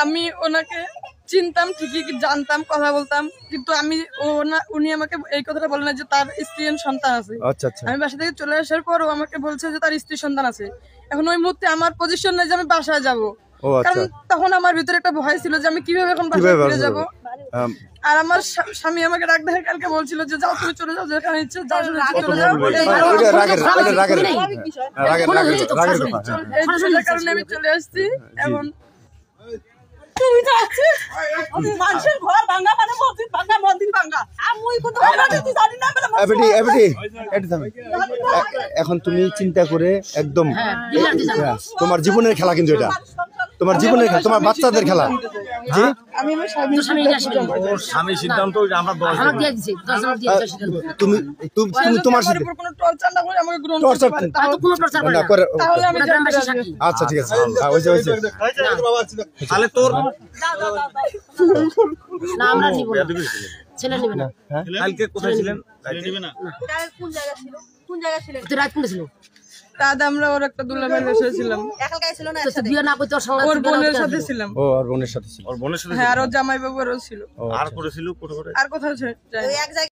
আমি ওনাকে চিনতাম ঠিকই, জানতাম, কথা বলতাম, কিন্তু উনি আমাকে এই কথাটা বলে না যে তার স্ত্রী সন্তান আছে। আমি বাসা থেকে চলে আসার পর ও আমাকে বলছে যে তার স্ত্রী সন্তান আছে। এখন ওই মুহূর্তে আমার পজিশন নেই যে আমি বাসায় যাবো, কারণ তখন আমার ভিতরে একটা ভয় ছিল যে আমি কিভাবে এখন বাসায় ফিরে যাবো। আর আমার স্বামী আমাকে ডাক দেখে কালকে বলছিল যে যাও, তুমি চলে যাও, যেখানে ইচ্ছে যাও, চলে যাও। এই কারণে আমি চলে আসছি। এখন মানুষের ঘর ভাঙা মানে মসজিদ ভাঙা, মন্দির ভাঙা। এখন তুমি চিন্তা করে একদম তোমার জীবনের খেলা, কিন্তু এটা তোমার জীবনের খেলা, তোমার বাচ্চাদের খেলা। স্বামী সিদ্ধান্ত তুমি তোমার আচ্ছা ঠিক আছে, তাহলে তোর কালকে কোথায় ছিলেন? রাত আমরা ওর একটা দুলাভাই বাসায় ছিলাম, ওর বোনের সাথে ছিলাম। ওর বোনের সাথে ছিল, হ্যাঁ, আর ওর জামাই বাবুরও ছিল। আর করেছিল আর কোথাও